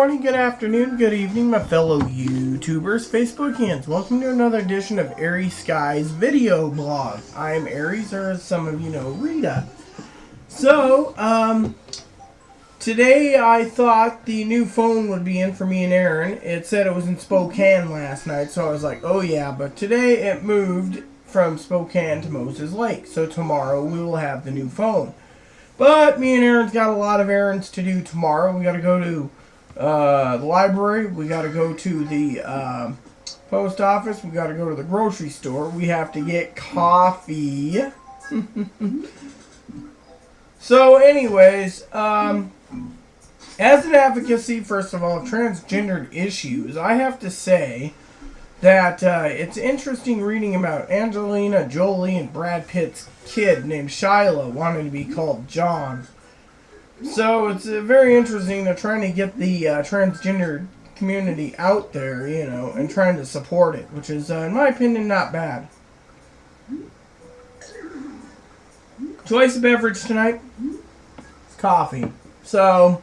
Morning, good afternoon, good evening, my fellow YouTubers, Facebookians. Welcome to another edition of Airy Skies video blog. I'm Aries, or as some of you know, Rita. So, today I thought the new phone would be in for me and Aaron. It said it was in Spokane last night, so I was like, oh yeah, but today it moved from Spokane to Moses Lake. So tomorrow we will have the new phone. But me and Aaron's got a lot of errands to do tomorrow. We gotta go to the library, we got to go to the post office, we got to go to the grocery store, we have to get coffee. So anyways, as an advocacy, first of all, of transgendered issues, I have to say that it's interesting reading about Angelina Jolie and Brad Pitt's kid named Shiloh wanting to be called John. So it's very interesting. They're trying to get the transgender community out there, you know, and trying to support it, which is, in my opinion, not bad. Choice of beverage tonight? It's coffee. So,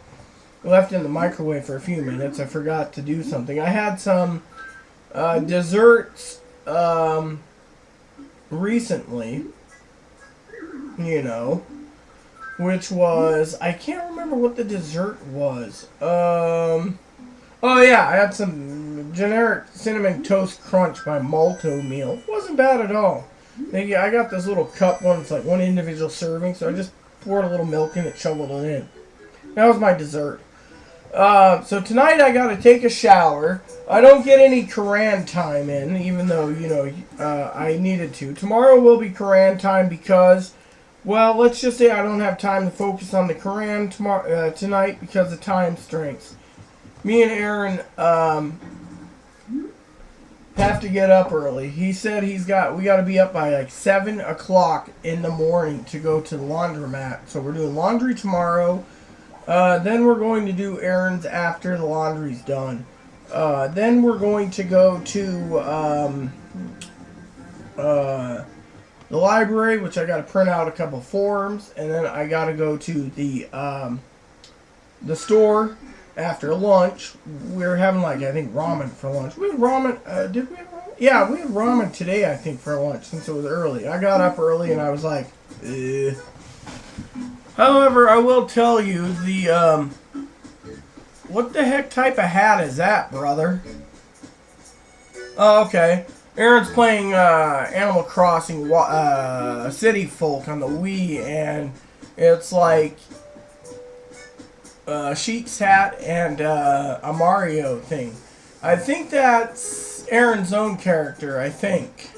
left in the microwave for a few minutes. I forgot to do something. I had some desserts recently, you know, which was, I can't remember what the dessert was. Oh yeah, I had some generic cinnamon toast crunch by Malto Meal. Wasn't bad at all. I got this little cup one, it's like one individual serving, so I just poured a little milk in it, shoveled it in. That was my dessert. So tonight I gotta take a shower. I don't get any Quran time in, even though, you know, I needed to. Tomorrow will be Quran time because, well, let's just say I don't have time to focus on the Quran tonight because of time strengths. Me and Aaron have to get up early. He said we got to be up by like 7 o'clock in the morning to go to the laundromat. So we're doing laundry tomorrow. Then we're going to do errands after the laundry's done. Then we're going to go to the library, which I got to print out a couple forms, and then I got to go to the store after lunch. We're having, like, I think ramen for lunch. We had ramen. Did we have ramen? Yeah, we had ramen today, I think, for lunch since it was early. I got up early and I was like, eh. However, I will tell you the what the heck type of hat is that, brother? Oh, okay. Aaron's playing Animal Crossing City Folk on the Wii, and it's like Sheik's hat and a Mario thing. I think that's Aaron's own character, I think.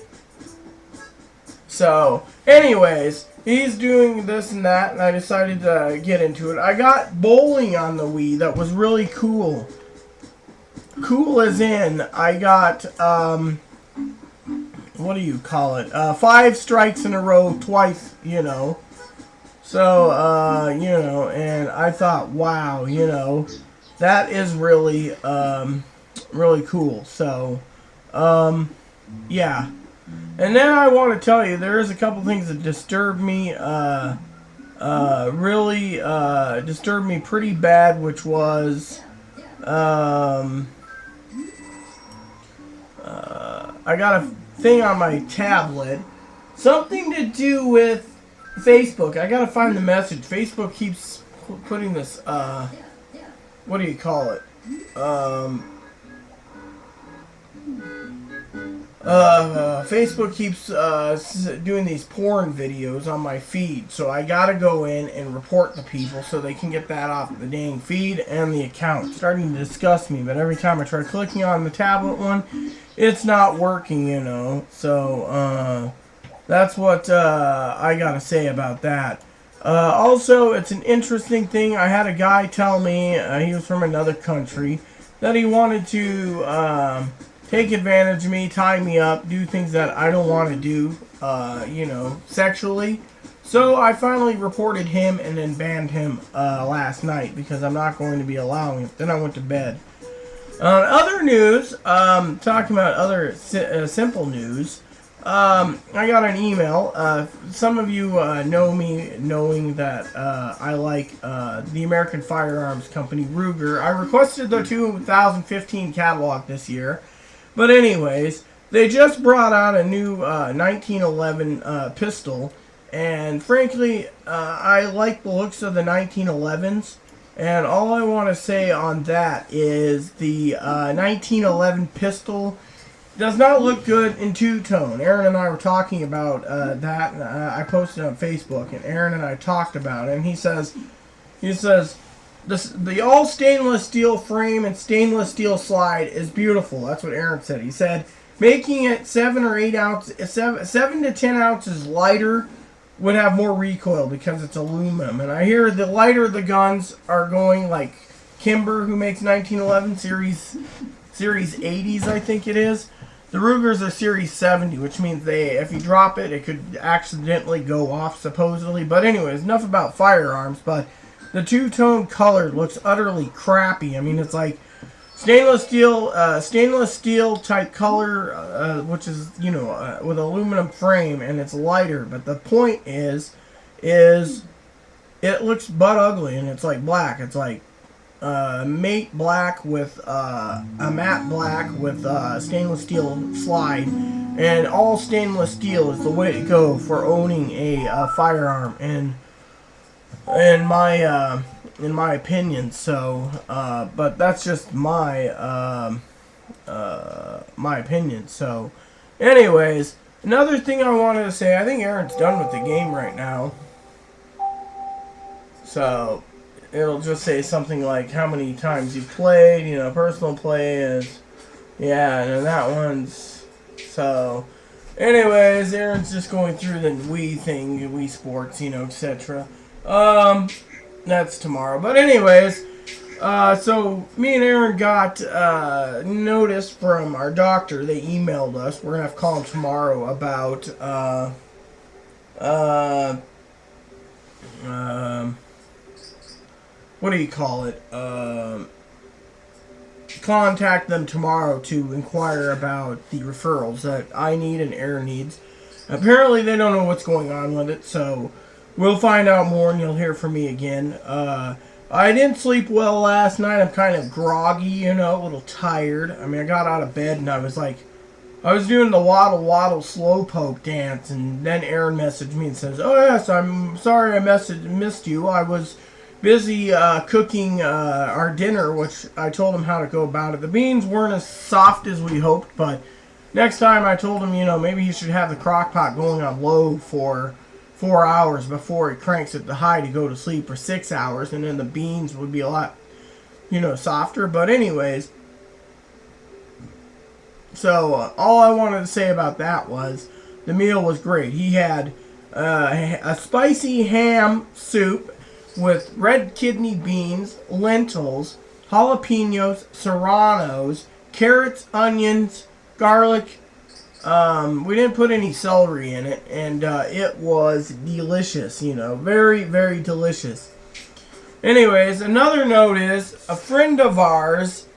So, anyways, he's doing this and that, and I decided to get into it. I got bowling on the Wii that was really cool. Cool as in, I got, what do you call it? 5 strikes in a row twice, you know. So, you know, and I thought, wow, you know, that is really, really cool. So, yeah. And then I want to tell you, there is a couple things that disturbed me, really, disturbed me pretty bad, which was, I got a thing on my tablet, something to do with Facebook. I gotta find the message. Facebook keeps putting this, what do you call it? Facebook keeps doing these porn videos on my feed, so I gotta go in and report the people so they can get that off the dang feed and the account. It's starting to disgust me, but every time I try clicking on the tablet one, it's not working, you know. So that's what I gotta say about that. Also, it's an interesting thing. I had a guy tell me, he was from another country, that he wanted to take advantage of me, tie me up, do things that I don't want to do, you know, sexually. So I finally reported him and then banned him last night because I'm not going to be allowing it. Then I went to bed. Other news, talking about other simple news, I got an email. Some of you know me, knowing that I like the American Firearms Company, Ruger. I requested the 2015 catalog this year. But anyways, they just brought out a new 1911 pistol. And frankly, I like the looks of the 1911s. And all I want to say on that is the 1911 pistol does not look good in two-tone. Aaron and I were talking about that, and I posted on Facebook, and Aaron and I talked about it, and he says, the all stainless steel frame and stainless steel slide is beautiful. That's what Aaron said. He said, making it 7 to 10 ounces lighter would have more recoil because it's aluminum. And I hear the lighter the guns are going, like Kimber, who makes 1911 series 80s, I think it is. The Rugers are Series 70, which means if you drop it, it could accidentally go off, supposedly. But anyways, enough about firearms. But the two-tone color looks utterly crappy. I mean, it's like stainless steel type color, which is, with aluminum frame, and it's lighter. But the point is it looks butt ugly, and it's like black. It's like matte black with a matte black with stainless steel slide, and all stainless steel is the way to go for owning a firearm, and in my opinion. So but that's just my my opinion. So anyways, another thing I wanted to say, I think Aaron's done with the game right now, so it'll just say something like how many times you've played, personal play is, yeah, and that one's, so, anyways, Aaron's just going through the Wii thing, Wii Sports, etc. That's tomorrow, but anyways, so me and Aaron got notice from our doctor. They emailed us. We're gonna have to call him tomorrow about what do you call it? Contact them tomorrow to inquire about the referrals that I need and Aaron needs. Apparently they don't know what's going on with it, so we'll find out more and you'll hear from me again. I didn't sleep well last night. I'm kind of groggy, a little tired. I mean, I got out of bed and I was doing the waddle waddle slowpoke dance, and then Aaron messaged me and says, "Oh yes, I'm sorry I missed you. I was busy cooking our dinner," which I told him how to go about it. The beans weren't as soft as we hoped, but next time I told him, maybe he should have the crock pot going on low for 4 hours before he cranks it to high to go to sleep for 6 hours, and then the beans would be a lot, softer. But anyways, so all I wanted to say about that was the meal was great. He had a spicy ham soup with red kidney beans, lentils, jalapenos, serranos, carrots, onions, garlic. We didn't put any celery in it, and it was delicious, very, very delicious. Anyways, another note is a friend of ours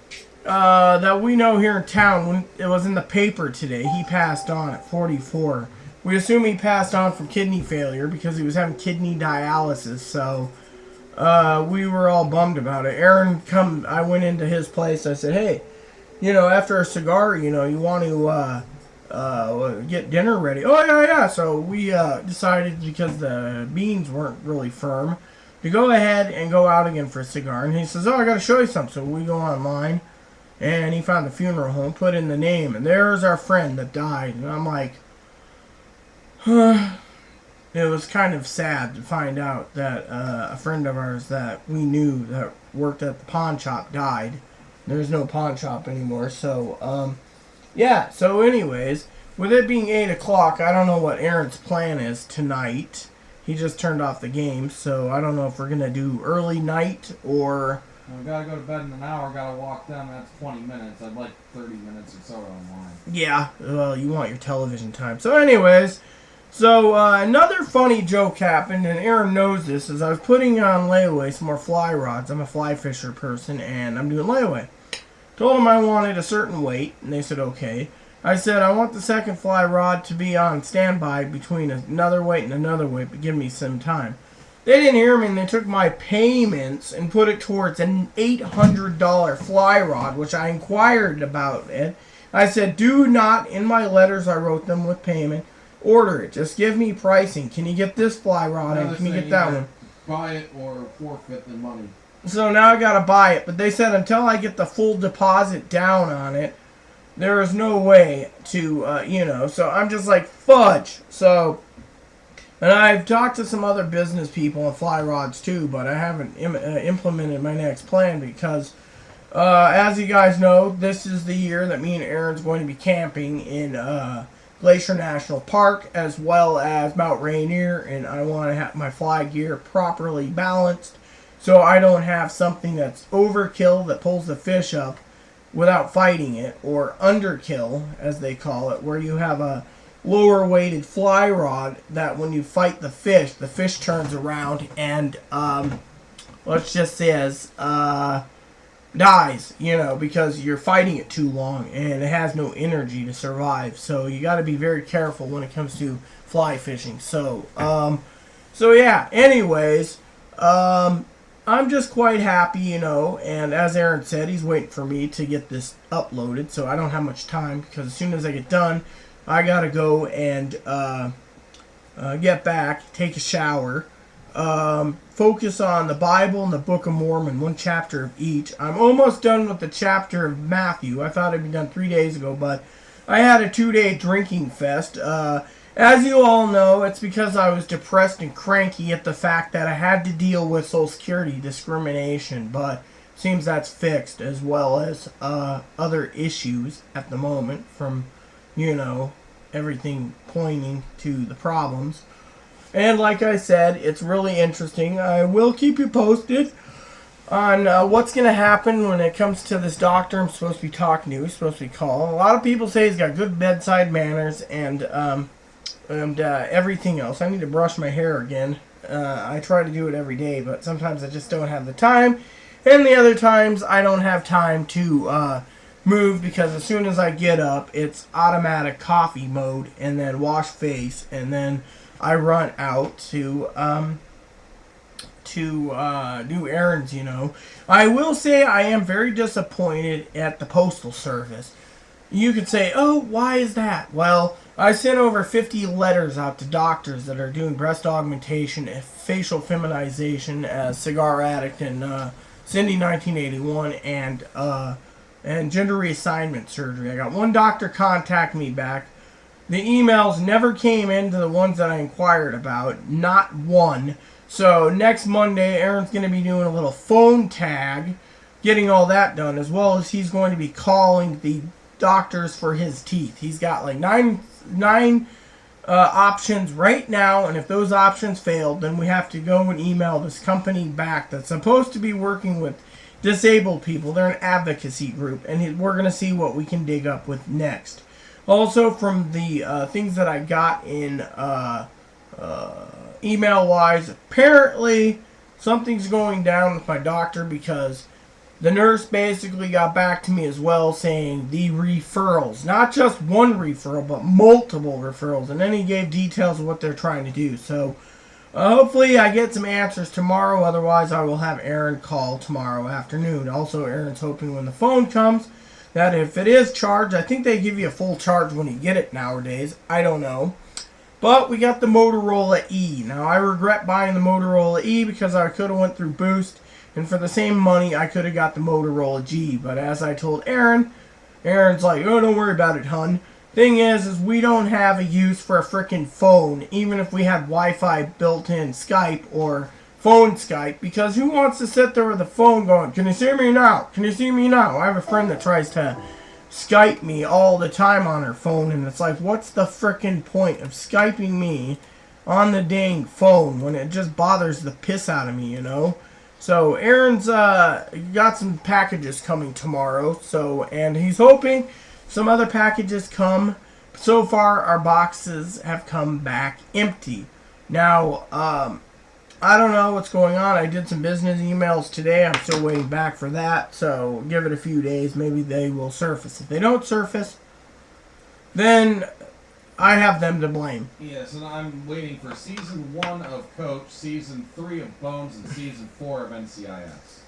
that we know here in town, when it was in the paper today, he passed on at 44. We assume he passed on from kidney failure because he was having kidney dialysis, so we were all bummed about it. I went into his place. I said, "Hey, after a cigar, you want to get dinner ready?" "Oh, yeah. So we decided, because the beans weren't really firm, to go ahead and go out again for a cigar. And he says, "Oh, I got to show you something." So we go online, and he found the funeral home, put in the name, and there's our friend that died. And I'm like, it was kind of sad to find out that a friend of ours that we knew that worked at the pawn shop died. There's no pawn shop anymore. So, yeah. So anyways, with it being 8 o'clock, I don't know what Aaron's plan is tonight. He just turned off the game, so I don't know if we're going to do early night or... I gotta go to bed in an hour, gotta walk down, that's 20 minutes. I'd like 30 minutes or so online. Yeah, well, you want your television time. So anyways... So, another funny joke happened, and Aaron knows this, is I was putting on layaway some more fly rods. I'm a fly fisher person, and I'm doing layaway. Told them I wanted a certain weight, and they said okay. I said, I want the second fly rod to be on standby between another weight and another weight, but give me some time. They didn't hear me, and they took my payments and put it towards an $800 fly rod, which I inquired about it. I said, do not, in my letters I wrote them with payment, order it. Just give me pricing. Can you get this fly rod and can you get that one? Buy it or forfeit the money. So now I gotta buy it, but they said until I get the full deposit down on it, there is no way to, so I'm just like, fudge. So, and I've talked to some other business people on fly rods too, but I haven't implemented my next plan because, as you guys know, this is the year that me and Aaron's going to be camping in Glacier National Park as well as Mount Rainier, and I want to have my fly gear properly balanced so I don't have something that's overkill that pulls the fish up without fighting it, or underkill, as they call it, where you have a lower weighted fly rod that when you fight the fish turns around and, let's just say, dies, because you're fighting it too long and it has no energy to survive. So you got to be very careful when it comes to fly fishing. So yeah, anyways, I'm just quite happy, and as Aaron said, he's waiting for me to get this uploaded, so I don't have much time, because as soon as I get done, I gotta go and get back, take a shower, focus on the Bible and the Book of Mormon, one chapter of each. I'm almost done with the chapter of Matthew. I thought I'd be done 3 days ago, but I had a 2-day drinking fest. As you all know, it's because I was depressed and cranky at the fact that I had to deal with Social Security discrimination, but seems that's fixed, as well as other issues at the moment from, everything pointing to the problems. And like I said, it's really interesting. I will keep you posted on what's going to happen when it comes to this doctor I'm supposed to be talking to. He's supposed to be calling. A lot of people say he's got good bedside manners and everything else. I need to brush my hair again. I try to do it every day, but sometimes I just don't have the time. And the other times I don't have time to move, because as soon as I get up, it's automatic coffee mode and then wash face, and then I run out to do errands, I will say I am very disappointed at the Postal Service. You could say, oh, why is that? Well, I sent over 50 letters out to doctors that are doing breast augmentation, facial feminization, as Cigar Addict and Cindy 1981, and gender reassignment surgery. I got one doctor contact me back. The emails never came into the ones that I inquired about, not one. So next Monday, Aaron's going to be doing a little phone tag, getting all that done, as well as he's going to be calling the doctors for his teeth. He's got like nine options right now, and if those options fail, then we have to go and email this company back that's supposed to be working with disabled people. They're an advocacy group, and we're going to see what we can dig up with next. Also, from the things that I got in email-wise, apparently something's going down with my doctor, because the nurse basically got back to me as well, saying the referrals, not just one referral, but multiple referrals, and then he gave details of what they're trying to do. So hopefully I get some answers tomorrow. Otherwise, I will have Aaron call tomorrow afternoon. Also, Aaron's hoping when the phone comes that if it is charged, I think they give you a full charge when you get it nowadays. I don't know. But we got the Motorola E. Now, I regret buying the Motorola E because I could have went through Boost, and for the same money, I could have got the Motorola G. But as I told Aaron, Aaron's like, oh, don't worry about it, hun. Thing is we don't have a use for a freaking phone, even if we had Wi-Fi built in Skype or phone Skype, because who wants to sit there with a phone going, can you see me now? Can you see me now? I have a friend that tries to Skype me all the time on her phone, and it's like, what's the freaking point of Skyping me on the dang phone when it just bothers the piss out of me, So Aaron's got some packages coming tomorrow, and he's hoping some other packages come. So far, our boxes have come back empty. Now, I don't know what's going on. I did some business emails today. I'm still waiting back for that. So give it a few days. Maybe they will surface. If they don't surface, then I have them to blame. Yes, and I'm waiting for season 1 of Coach, season 3 of Bones, and season 4 of NCIS.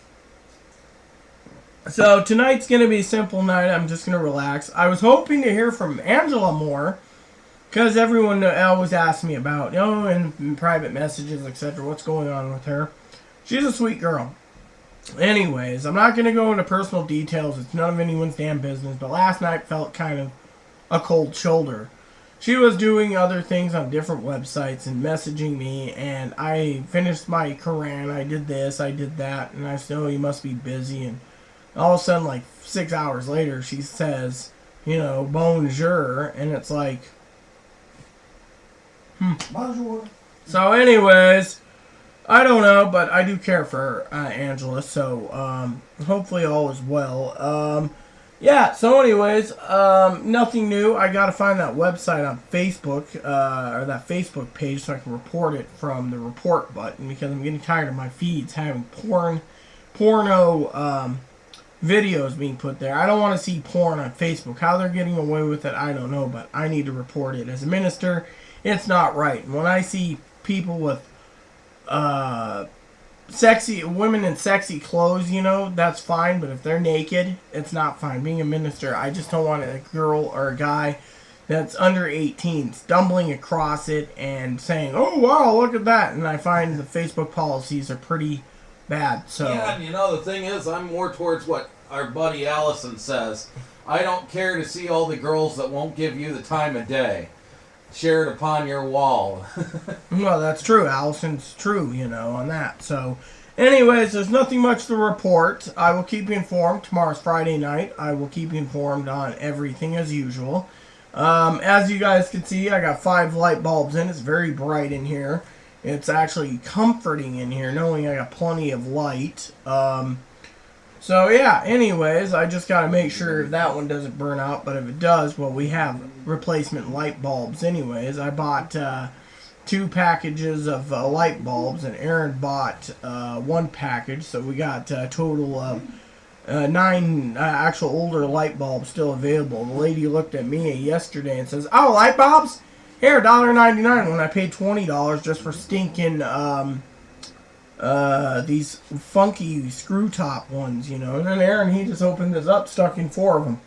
So tonight's going to be a simple night. I'm just going to relax. I was hoping to hear from Angela more, because everyone always asks me about, in private messages, etc., what's going on with her. She's a sweet girl. Anyways, I'm not going to go into personal details. It's none of anyone's damn business, but last night felt kind of a cold shoulder. She was doing other things on different websites and messaging me, and I finished my Quran. I did this, I did that, and I said, oh, you must be busy. And all of a sudden, like 6 hours later, she says, bonjour, and it's like, Bonjour. So anyways, I don't know, but I do care for Angela, so hopefully all is well. Yeah, so anyways, nothing new. I gotta find that website on Facebook, or that Facebook page, so I can report it from the report button, because I'm getting tired of my feeds having porno videos being put there. I don't want to see porn on Facebook. How they're getting away with it, I don't know, but I need to report it. As a minister, it's not right. When I see people with sexy women in sexy clothes, that's fine, but if they're naked, it's not fine. Being a minister, I just don't want a girl or a guy that's under 18 stumbling across it and saying, oh wow, look at that. And I find the Facebook policies are pretty bad. So yeah, and the thing is, I'm more towards what our buddy Allison says. I don't care to see all the girls that won't give you the time of day. Share it upon your wall. Well, that's true. Allison's true, on that. So, anyways, there's nothing much to report. I will keep you informed. Tomorrow's Friday night. I will keep you informed on everything as usual. As you guys can see, I got 5 light bulbs in. It's very bright in here. It's actually comforting in here, knowing I got plenty of light. So yeah, anyways, I just got to make sure that one doesn't burn out, but if it does, well, we have replacement light bulbs anyways. I bought 2 packages of light bulbs, and Aaron bought 1 package, so we got a total of 9 actual older light bulbs still available. The lady looked at me yesterday and says, oh, light bulbs? Here, $1.99, when I paid $20 just for stinking these funky screw top ones, And then Aaron, he just opened this up, stuck in 4 of them.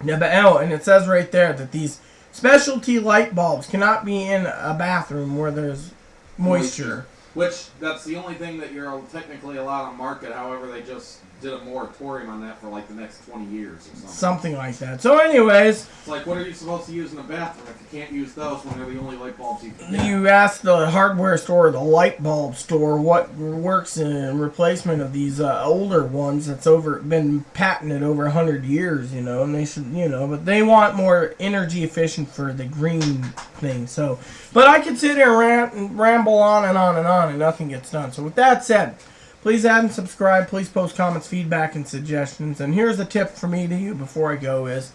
Yeah, but and it says right there that these specialty light bulbs cannot be in a bathroom where there's moisture. Which, that's the only thing that you're technically allowed on market. However, they just did a moratorium on that for like the next 20 years or something. Something like that. So anyways, it's like, what are you supposed to use in the bathroom if you can't use those when they're the only light bulbs you can get? You ask the hardware store or the light bulb store what works in replacement of these older ones that's been patented over 100 years, and they should, but they want more energy efficient for the green thing. So, but I could sit here and ramble on and on and on, and nothing gets done. So with that said, please add and subscribe. Please post comments, feedback, and suggestions. And here's a tip for me to you before I go is,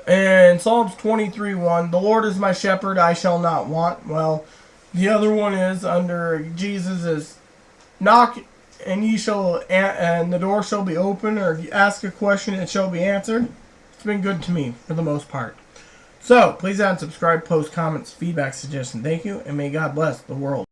in Psalms 23:1, the Lord is my shepherd, I shall not want. Well, the other one is under Jesus is, knock and and the door shall be open, or if you ask a question, it shall be answered. It's been good to me for the most part. So, please add and subscribe, post comments, feedback, suggestions. Thank you, and may God bless the world.